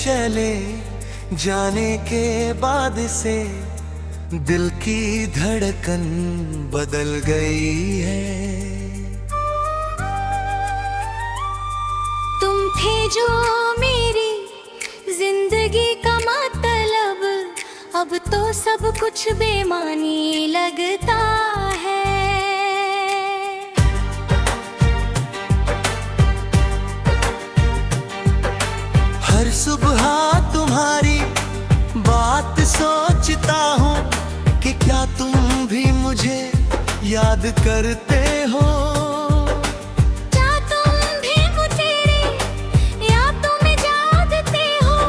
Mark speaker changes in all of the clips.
Speaker 1: चले जाने के बाद से दिल की धड़कन बदल गई है।
Speaker 2: तुम थे जो मेरी जिंदगी का मतलब, अब तो सब कुछ बेमानी लगता है।
Speaker 1: हर सुबह तुम्हारी बात सोचता हूँ कि क्या तुम भी मुझे याद करते हो।
Speaker 2: क्या तुम भी मुझे यादों में जागते हो,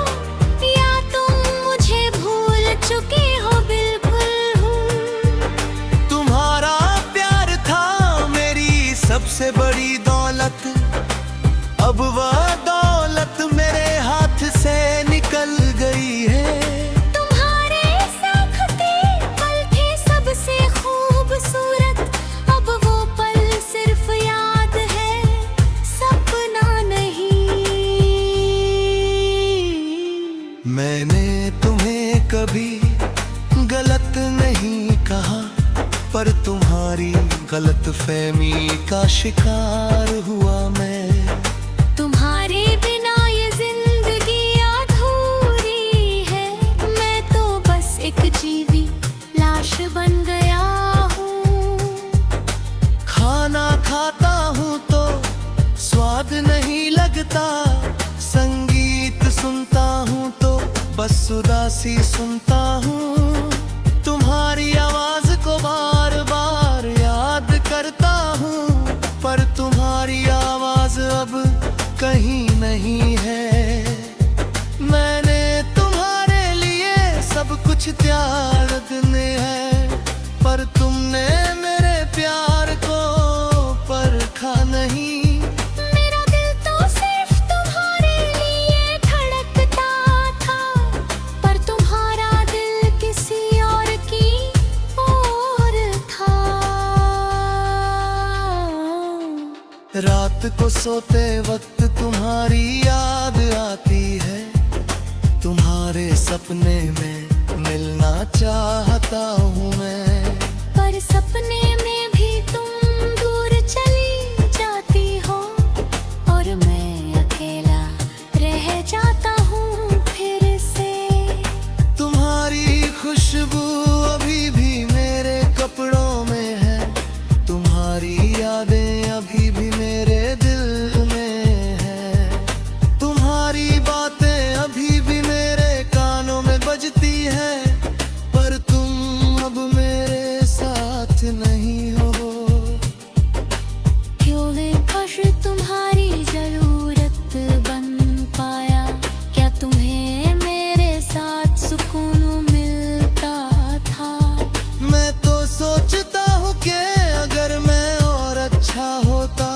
Speaker 2: या तुम मुझे भूल चुके हो बिल्कुल हूँ।
Speaker 1: तुम्हारा प्यार था मेरी सबसे बड़ी दौलत, अब वह दौलत मेरे हाथ से निकल गई है।
Speaker 2: तुम्हारे साथ थे पल थे सबसे खूबसूरत, अब वो पल सिर्फ याद है, सपना नहीं।
Speaker 1: मैंने तुम्हें कभी गलत नहीं कहा, पर तुम्हारी गलतफहमी का शिकार हुआ मैं।
Speaker 2: तुम्हारे बिना ये जिंदगी अधूरी है, मैं तो बस एक जीवी लाश बन गया हूँ।
Speaker 1: खाना खाता हूँ तो स्वाद नहीं लगता, संगीत सुनता हूँ तो बस उदासी सुनता हूँ। तुम्हारी आवाज को बार बार याद करता हूँ, पर तुम्हारी आवाज अब कहीं नहीं है। मैंने तुम्हारे लिए सब कुछ त्याग दिए हैं, पर तुमने मेरे प्यार को परखा नहीं।
Speaker 2: मेरा दिल तो सिर्फ तुम्हारे लिए धड़कता था, पर तुम्हारा दिल किसी और की ओर था।
Speaker 1: रात को सोते वक्त तुम्हारी याद आती है, तुम्हारे सपने में मिलना चाहता हूँ मैं।
Speaker 2: पर सपने में भी तुम दूर चली जाती हो, और मैं अकेला रह जाता हूँ फिर से।
Speaker 1: तुम्हारी खुशबू अभी भी मेरे कपड़ों में है, तुम्हारी यादें अभी भी मेरे दिल में है। तुम्हारी बातें अभी भी मेरे कानों में बजती है, पर तुम अब मेरे साथ नहीं हो।
Speaker 2: क्यों बेकश तुम्हारी जरूरत बन पाया, क्या तुम्हें मेरे साथ सुकून मिलता था।
Speaker 1: मैं तो सोचता हूँ कि अगर मैं और अच्छा होता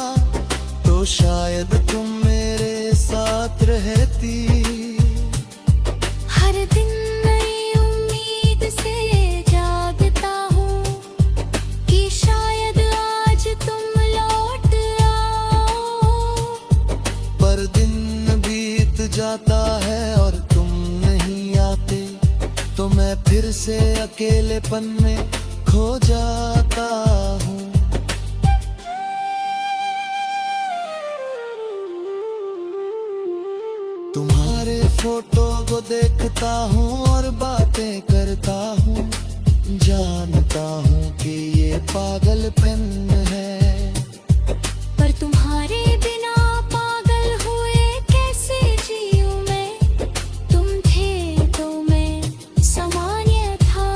Speaker 1: तो शायद तुम मेरे साथ रहती।
Speaker 2: हर दिन नई उम्मीद से जागता हूँ कि शायद आज तुम लौट आओ।
Speaker 1: पर दिन बीत जाता है और तुम नहीं आते, तो मैं फिर से अकेलेपन में खो जाता हूँ। तुम्हारे फोटो को देखता हूँ और बातें करता हूँ, जानता हूँ कि ये पागलपन है।
Speaker 2: पर तुम्हारे बिना पागल हुए कैसे जीऊं मैं, तुम थे तो मैं सामान्य था।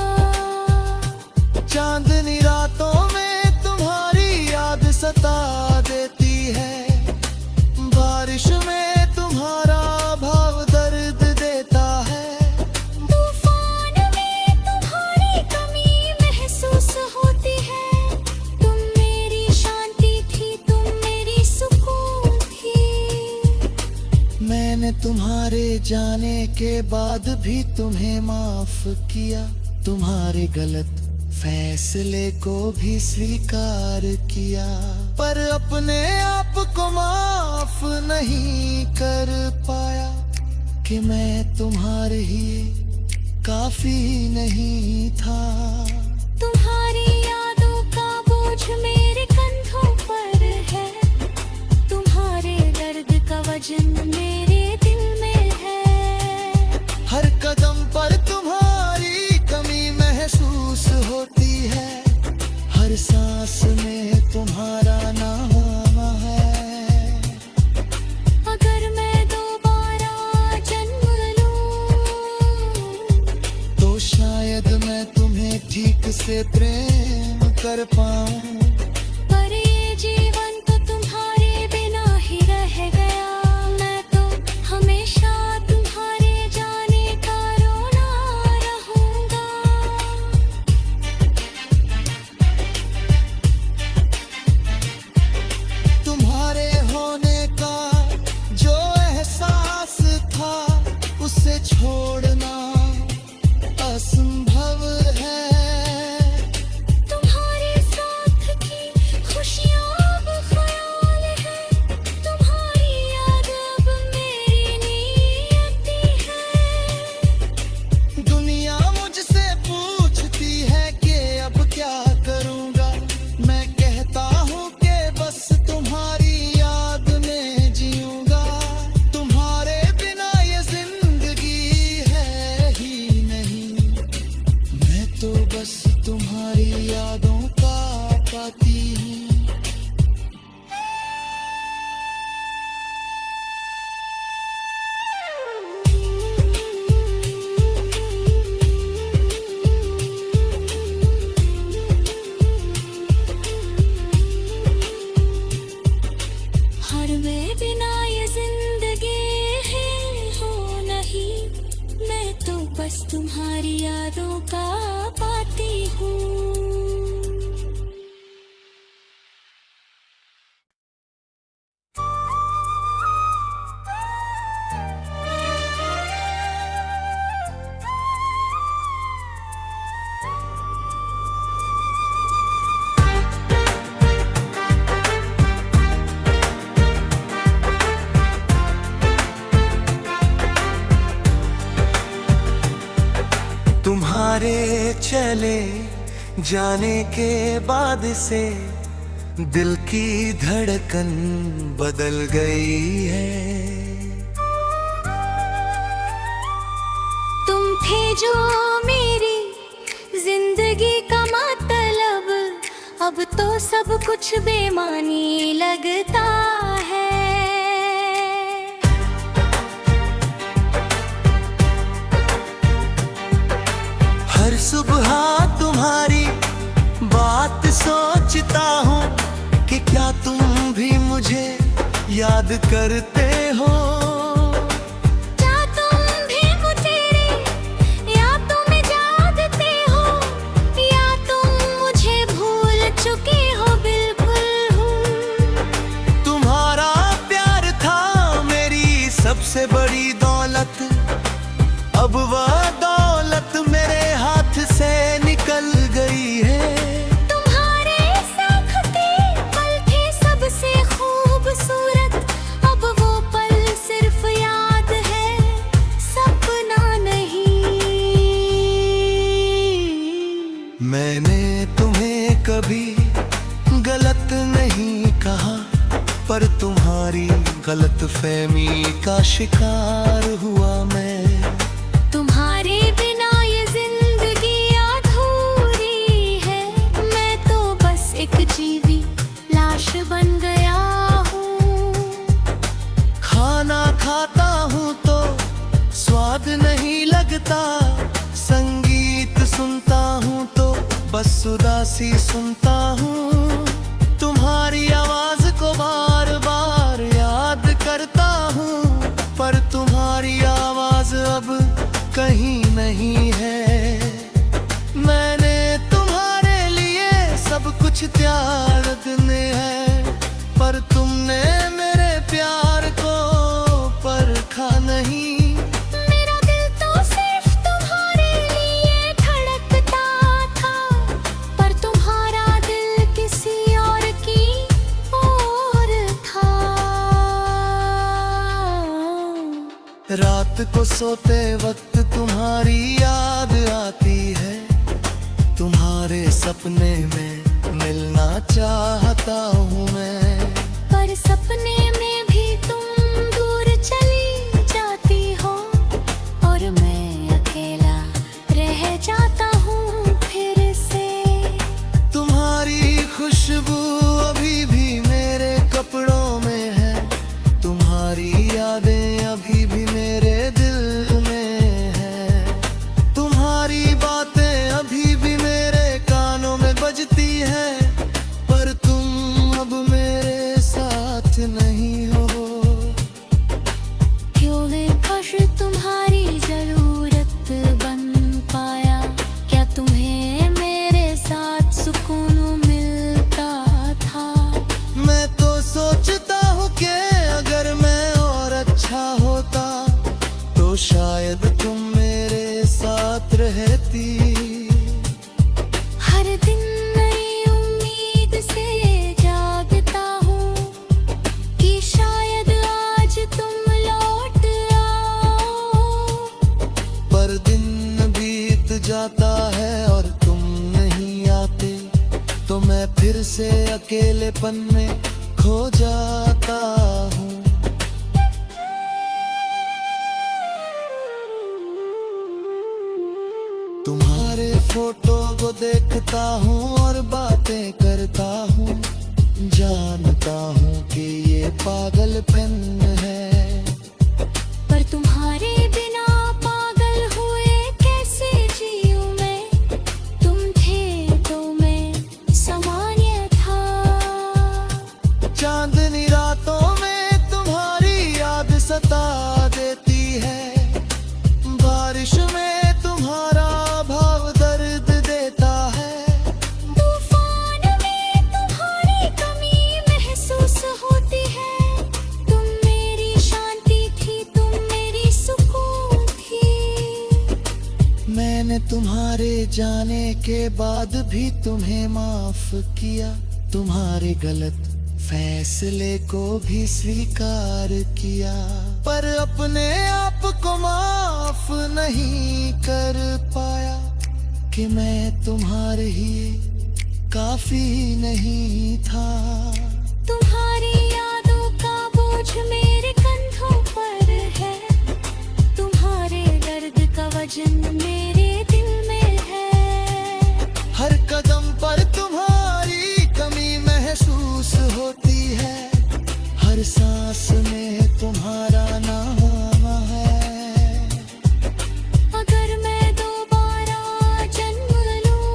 Speaker 1: चांदनी रातों में तुम्हारी याद सता देती है, बारिश में तुम्हारा भाव दर्द देता है।
Speaker 2: तूफान में तुम्हारी कमी महसूस होती है, तुम मेरी शांति थी, तुम मेरी सुकून थी।
Speaker 1: मैंने तुम्हारे जाने के बाद भी तुम्हें माफ किया, तुम्हारे गलत फैसले को भी स्वीकार किया, पर अपने आप को माफ नहीं कर पाया। कि मैं तुम्हारे ही काफी नहीं था।
Speaker 2: तुम्हारी यादों का बोझ मेरे कंधों पर है, तुम्हारे दर्द का वजन मेरे दिल में है।
Speaker 1: हर कदम पर तुम्हारी कमी महसूस होती है, हर सांस में तुम्हारा नाम है।
Speaker 2: अगर मैं दोबारा जन्म लूं
Speaker 1: तो शायद मैं तुम्हें ठीक से प्रेम कर पाऊं।
Speaker 2: पर ये जीवन तो तुम्हारे बिना ही रह गया, मैं तो हमेशा तुम्हारे जाने का रोना रहूंगा।
Speaker 1: तुम्हारे होने का जो एहसास था उसे छोड़ना असंभव है।
Speaker 2: तुम्हारे साथ की खुशियाँ अब ख्याल है, तुम्हारी याद अब मेरी नियति है।
Speaker 1: दुनिया मुझसे पूछती है कि अब क्या करूंगा, मैं कहता हूँ कि बस तुम्हारी याद में जीऊंगा। तुम्हारे बिना ये जिंदगी है ही नहीं, मैं तो बस तुम्हारी यादों का पाती हूँ।
Speaker 2: हर में बिना ये जिंदगी है हो नहीं, मैं तो बस तुम्हारी यादों का पाती हूँ।
Speaker 1: तुम्हारे चले जाने के बाद से दिल की धड़कन बदल गई है।
Speaker 2: तुम थे जो मेरी जिंदगी का मतलब, अब तो सब कुछ बेमानी लगता है।
Speaker 1: हर सुबह तुम्हारी बात सोचता हूँ कि क्या तुम भी मुझे याद करते हो।
Speaker 2: क्या तुम भी मुझे यादों में जागते हो, या तुम मुझे भूल चुके हो बिल्कुल हूँ।
Speaker 1: तुम्हारा प्यार था मेरी सबसे बड़ी दौलत, अब वह दौलत मेरे हाथ से निकल गई है।
Speaker 2: तुम्हारे साथ के पल थे सबसे खूबसूरत, अब वो पल सिर्फ याद है, सपना नहीं।
Speaker 1: मैंने तुम्हें कभी गलत नहीं कहा, पर तुम्हारी गलतफहमी का शिकार हुआ मैं।
Speaker 2: तुम्हारे बिना ये जिंदगी अधूरी है, मैं तो बस एक जीवी लाश बन गया हूँ।
Speaker 1: खाना खाता हूँ तो स्वाद नहीं लगता, संगीत सुनता हूँ तो बस उदासी सुनता हूँ। तुम्हारी आवाज को बार बार याद करता हूँ, पर तुम्हारी आवाज अब कहीं नहीं है। मैंने तुम्हारे लिए सब कुछ त्याग दिए हैं, पर तुमने मेरे प्यार को परखा नहीं।
Speaker 2: मेरा दिल तो सिर्फ तुम्हारे लिए धड़कता था, पर तुम्हारा दिल किसी और की ओर था।
Speaker 1: रात को सोते वक्त तुम्हारी याद आती है, तुम्हारे सपने में मिलना चाहता हूँ मैं।
Speaker 2: पर सपने में भी तुम दूर चली जाती हो और मैं अकेला रह जाता हूँ फिर से।
Speaker 1: तुम्हारी खुशबू अभी भी मेरे कपड़ों में है, तुम्हारी यादें अभी भी मेरे दिल में है, तुम्हारी बातें अभी भी मेरे कानों में बजती है, पर तुम अब मेरे साथ नहीं हो।
Speaker 2: क्यों मैं काश तुम्हारी जरूरत बन पाया, क्या तुम्हें मेरे साथ सुकून मिलता था?
Speaker 1: मैं तो सोचता हूँ कि अगर मैं और अच्छा होता तो शायद तुम मेरे साथ रहती।
Speaker 2: हर दिन नई उम्मीद से जागता हूँ कि शायद आज तुम लौट आओ।
Speaker 1: पर दिन बीत जाता है और तुम नहीं आते, तो मैं फिर से अकेलेपन में खो जाता हूँ। तुम्हारे फोटो को देखता हूँ और बातें करता हूँ, जानता हूँ कि ये पागलपन है।
Speaker 2: पर तुम्हारे बिना पागल हुए कैसे जीऊं मैं? तुम थे तो मैं सामान्य था।
Speaker 1: चांदनी रातों में तुम्हारी याद सता देती है, बारिश में तुम्हारा भाव दर्द देता है,
Speaker 2: तूफान में तुम्हारी कमी महसूस होती है। तुम मेरी शांति थी, तुम मेरी सुकून थी।
Speaker 1: मैंने तुम्हारे जाने के बाद भी तुम्हें माफ किया, तुम्हारे गलत फैसले को भी स्वीकार किया, पर अपने आप को माफ नहीं कर पाया कि मैं तुम्हारे ही काफी नहीं था।
Speaker 2: तुम्हारी यादों का बोझ मेरे कंधों पर है, तुम्हारे दर्द का वजन मेरे दिल में है।
Speaker 1: हर कदम पर तुम्हारी कमी महसूस होती है, हर सांस में तुम्हारा नाम है।
Speaker 2: अगर मैं दोबारा जन्म लूं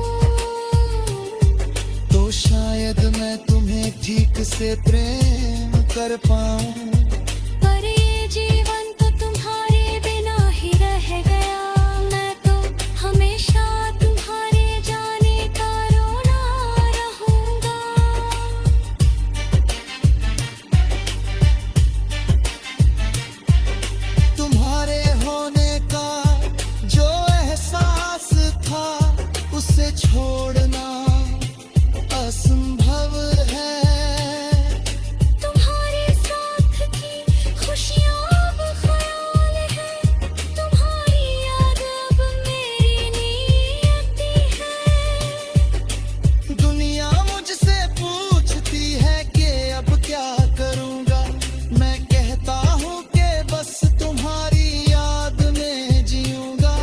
Speaker 1: तो शायद मैं तुम्हें ठीक से प्रेम कर पाऊं।
Speaker 2: पर ये जीवन तो तुम्हारे बिना ही रह गया, मैं तो हमेशा तुम्हारे जाने का रोना रहूंगा।
Speaker 1: तुम्हारे होने का जो एहसास था उसे छोड़ना असंभव है।
Speaker 2: तुम्हारे साथ की खुशियाँ अब ख्याल है, तुम्हारी याद अब मेरी नियति है।
Speaker 1: दुनिया मुझसे पूछती है कि अब क्या करूँगा, मैं कहता हूँ कि बस तुम्हारी याद में जीऊँगा।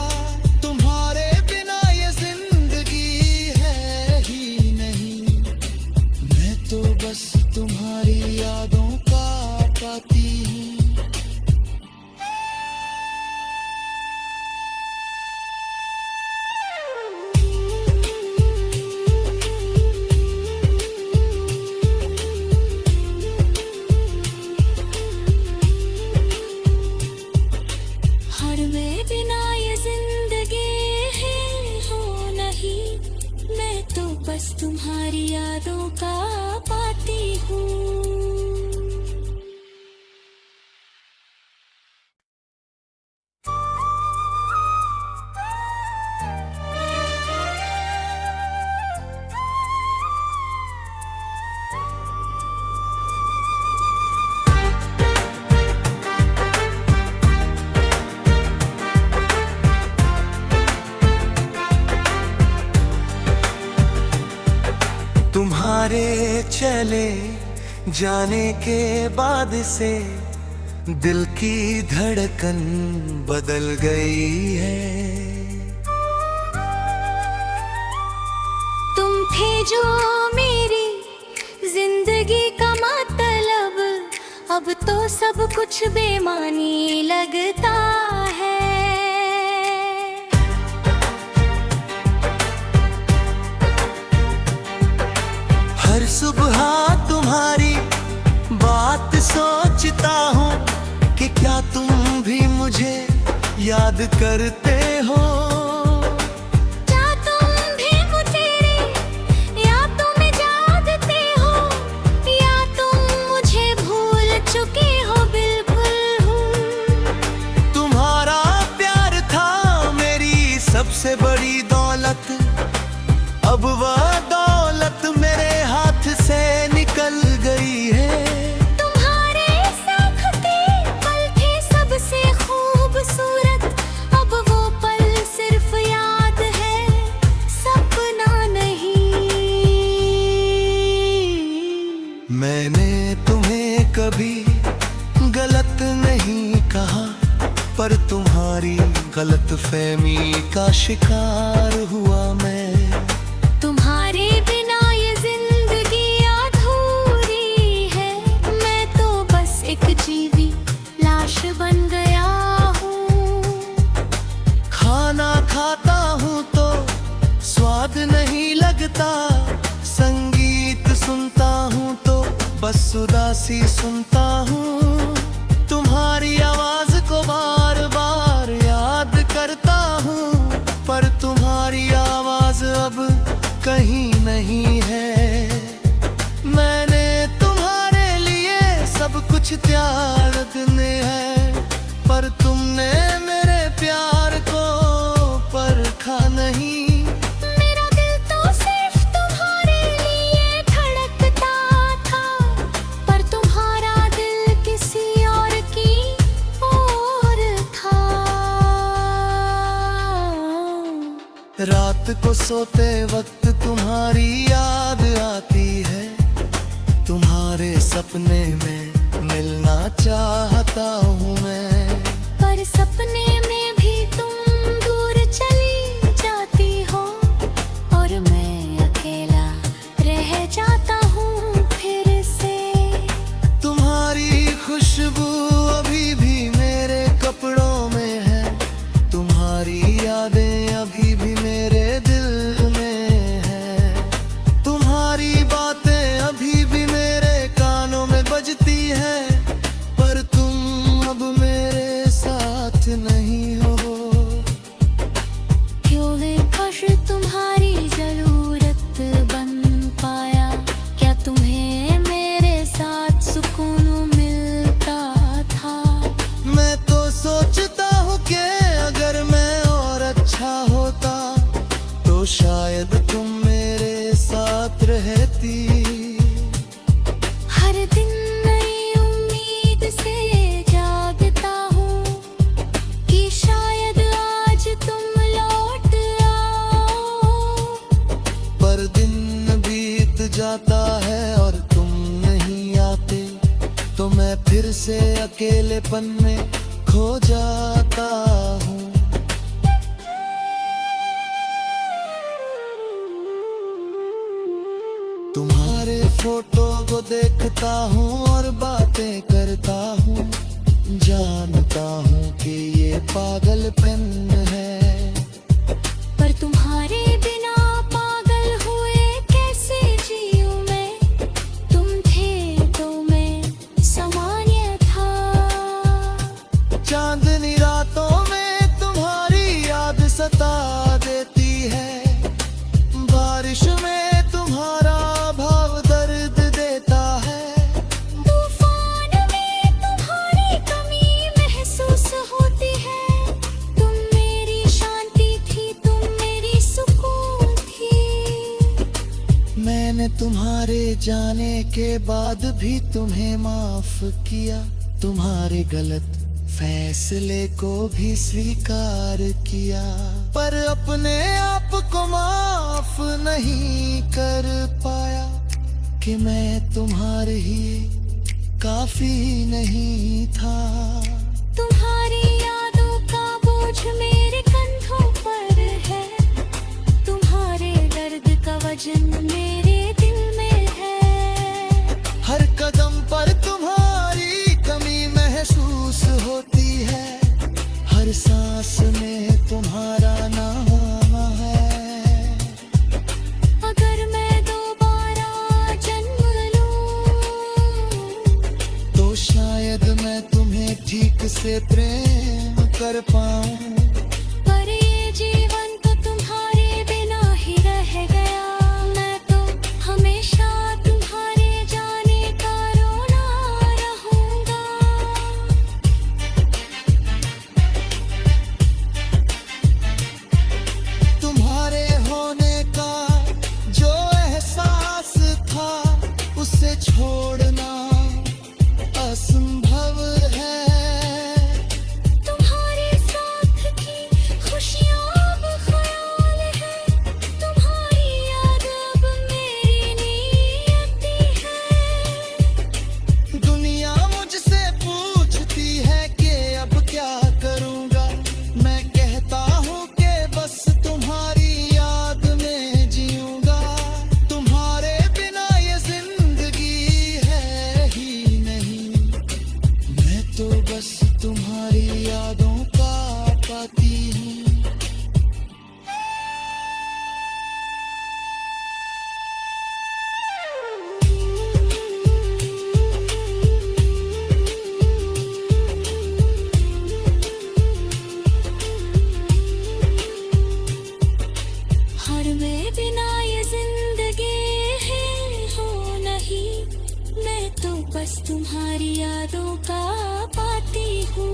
Speaker 1: तुम्हारे बिना ये जिंदगी है ही नहीं, मैं तो बस तुम्हारी यादों का पाती हूँ।
Speaker 2: हर में बिना ये जिंदगी है हो नहीं, मैं तो बस तुम्हारी यादों का पाती हूँ।
Speaker 1: तुम्हारे चले जाने के बाद से दिल की धड़कन बदल गई है।
Speaker 2: तुम थे जो मेरी जिंदगी का मतलब, अब तो सब कुछ बेमानी लगता है।
Speaker 1: हर सुबह तुम्हारी बात सोचता हूँ कि क्या तुम भी मुझे याद करते हो।
Speaker 2: क्या तुम भी मुझे यादों में जागते हो, या तुम मुझे भूल चुके हो बिल्कुल हूँ।
Speaker 1: तुम्हारा प्यार था मेरी सबसे बड़ी दौलत, अब वह दौलत मेरे हाथ से निकल गई है।
Speaker 2: तुम्हारे साथ थे पल थे सबसे खूबसूरत, अब वो पल सिर्फ याद है, सपना नहीं।
Speaker 1: मैंने तुम्हें कभी गलत नहीं कहा, पर तुम्हारी गलतफहमी का शिकार हुआ मैं।
Speaker 2: तुम्हारे बिना ये जिंदगी अधूरी है, मैं तो बस एक जीवी लाश बन गया हूँ।
Speaker 1: खाना खाता हूँ तो स्वाद नहीं लगता, संगीत सुनता हूँ तो बस उदासी सुनता हूँ। तुम्हारी आवाज को बार बार याद करता हूँ, पर तुम्हारी आवाज अब कहीं नहीं है। मैंने तुम्हारे लिए सब कुछ त्याग दिए हैं, पर तुमने मेरे प्यार को परखा नहीं।
Speaker 2: मेरा दिल तो सिर्फ तुम्हारे लिए धड़कता था, पर तुम्हारा दिल किसी और की ओर था।
Speaker 1: रात को सोते वक्त तुम्हारी याद आती है, तुम्हारे सपने में मिलना चाहता हूँ मैं।
Speaker 2: पर सपने में भी तुम दूर चली जाती हो, और मैं अकेला रह जाता हूँ फिर से।
Speaker 1: तुम्हारी खुशबू अभी भी मेरे कपड़ों में है, तुम्हारी यादें अभी भी मेरे दिल में है। तुम्हारी बातें अभी भी मेरे कानों में बजती हैं, पर तुम अब मेरे साथ नहीं हो।
Speaker 2: क्यों है काश तुम्हारी जरूरत बन पाया, क्या तुम्हें मेरे साथ सुकून मिलता था।
Speaker 1: मैं तो सोचता हूँ कि अगर मैं और अच्छा होता तो शायद तुम मेरे साथ रहती।
Speaker 2: हर दिन नई उम्मीद से जागता हूँ कि शायद आज तुम लौट आओ,
Speaker 1: पर दिन बीत जाता है और तुम नहीं आते, तो मैं फिर से अकेलेपन में खो जाता हूँ। तुम्हारे फोटो को देखता हूँ और बातें करता हूँ, जानता हूँ कि ये पागलपन है।
Speaker 2: पर तुम्हारे बिना पागल हुए कैसे जीऊं मैं, तुम थे तो मैं सामान्य था।
Speaker 1: चांदनी रातों में तुम्हारी याद सता देती है, बारिश में तुम्हारा भाव दर्द देता है।
Speaker 2: तूफान में तुम्हारी कमी महसूस होती है, तुम मेरी शांति थी, तुम मेरी सुकून थी।
Speaker 1: मैंने तुम्हारे जाने के बाद भी तुम्हें माफ किया, तुम्हारे गलत फैसले को भी स्वीकार किया, पर अपने आप को माफ नहीं कर पाया। कि मैं तुम्हारे ही काफी नहीं था।
Speaker 2: तुम्हारी यादों का बोझ मेरे कंधों पर है, तुम्हारे दर्द का वजन मेरे दिल में है।
Speaker 1: हर कदम पर तुम्हारी कमी महसूस होती है, हर सांस में तुम्हारा नाम है।
Speaker 2: अगर मैं दोबारा जन्म लूं
Speaker 1: तो शायद मैं तुम्हें ठीक से प्रेम कर पाऊं।
Speaker 2: पर ये जीवन तो तुम्हारे बिना ही रह गया, मैं तो हमेशा तुम्हारे जाने का रोना रहूंगा।
Speaker 1: तुम्हारे होने का जो एहसास था उसे छोड़ना असंभव है।
Speaker 2: तुम्हारे साथ की खुशियाँ अब ख्याल है, तुम्हारी याद अब मेरी नियति है।
Speaker 1: दुनिया मुझसे पूछती है कि अब क्या करूंगा, मैं कहता हूँ कि बस तुम्हारी याद में जीऊंगा। तुम्हारे बिना ये जिंदगी है ही नहीं, मैं तो बस तुम्हारी यादों का पाती हूँ।
Speaker 2: हर में बिना ये जिंदगी है हो नहीं, मैं तो बस तुम्हारी यादों का पाती हूँ।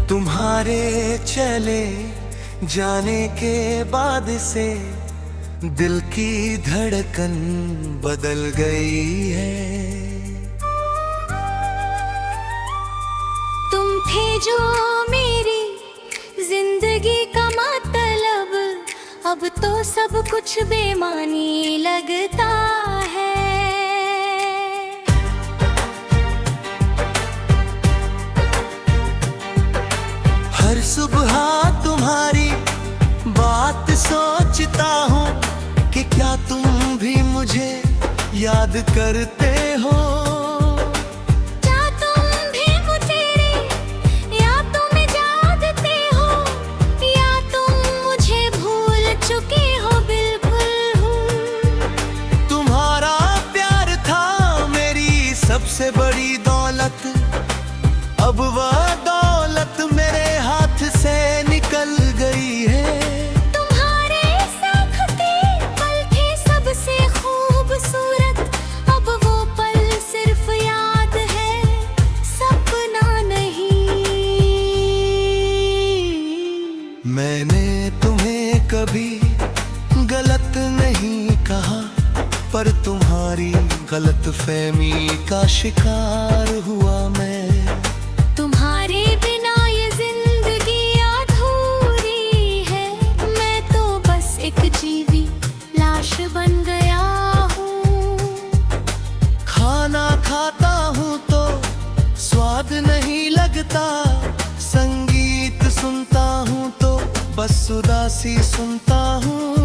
Speaker 1: तुम्हारे चले जाने के बाद से दिल की धड़कन बदल गई है।
Speaker 2: तुम थे जो मेरी जिंदगी का मतलब, अब तो सब कुछ बेमानी लगता है।
Speaker 1: हर सुबह तुम्हारी बात सोचता हूँ कि क्या तुम भी मुझे याद करते हो।
Speaker 2: क्या तुम भी मुझे यादों में जागते हो, या तुम मुझे भूल चुके हो बिल्कुल हूँ।
Speaker 1: तुम्हारा प्यार था मेरी सबसे बड़ी दौलत, अब वह दौलत मेरे हाथ से निकल गई है।
Speaker 2: तुम्हारे साखते पल थे सबसे खूबसूरत, अब वो पल सिर्फ याद है, सपना नहीं।
Speaker 1: मैंने तुम्हें कभी गलत नहीं कहा, पर तुम्हारी गलतफहमी का शिकार हुआ मैं।
Speaker 2: तुम्हारे बिना ये जिंदगी अधूरी है, मैं तो बस एक जीवी लाश बन गया हूँ।
Speaker 1: खाना खाता हूँ तो स्वाद नहीं लगता, संगीत सुनता हूँ तो बस उदासी सुनता हूँ।